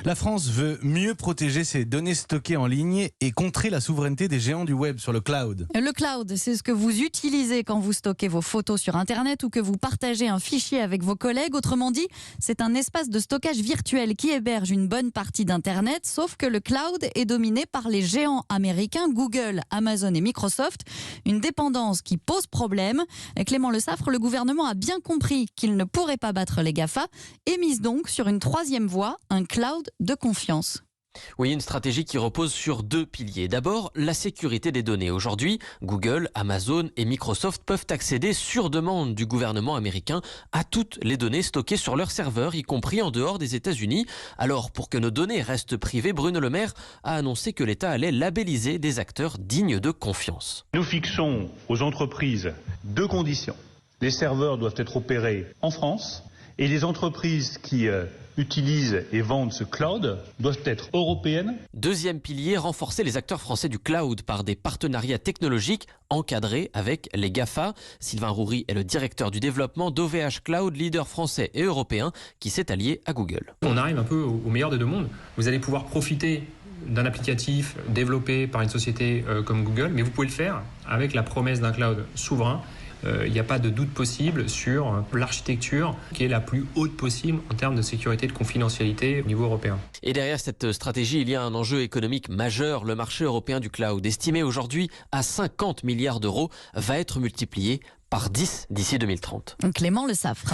La France veut mieux protéger ses données stockées en ligne et contrer la souveraineté des géants du web sur le cloud. Le cloud, c'est ce que vous utilisez quand vous stockez vos photos sur Internet ou que vous partagez un fichier avec vos collègues. Autrement dit, c'est un espace de stockage virtuel qui héberge une bonne partie d'Internet, sauf que le cloud est dominé par les géants américains Google, Amazon et Microsoft. Une dépendance qui pose problème. Clément Le Saffre, le gouvernement a bien compris qu'il ne pourrait pas battre les GAFA et mise donc sur une troisième voie, un cloud de confiance. Oui, une stratégie qui repose sur deux piliers. D'abord, la sécurité des données. Aujourd'hui, Google, Amazon et Microsoft peuvent accéder sur demande du gouvernement américain à toutes les données stockées sur leurs serveurs, y compris en dehors des États-Unis. Alors, pour que nos données restent privées, Bruno Le Maire a annoncé que l'État allait labelliser des acteurs dignes de confiance. Nous fixons aux entreprises deux conditions. Les serveurs doivent être opérés en France et les entreprises qui utilisent et vendent ce cloud doivent être européennes. Deuxième pilier, renforcer les acteurs français du cloud par des partenariats technologiques encadrés avec les GAFA. Sylvain Roury est le directeur du développement d'OVH Cloud, leader français et européen qui s'est allié à Google. On arrive un peu au meilleur des deux mondes. Vous allez pouvoir profiter d'un applicatif développé par une société comme Google, mais vous pouvez le faire avec la promesse d'un cloud souverain. Il n'y a pas de doute possible sur l'architecture qui est la plus haute possible en termes de sécurité et de confidentialité au niveau européen. Et derrière cette stratégie, il y a un enjeu économique majeur. Le marché européen du cloud, estimé aujourd'hui à 50 milliards d'euros, va être multiplié par 10 d'ici 2030. Clément Le Saffre.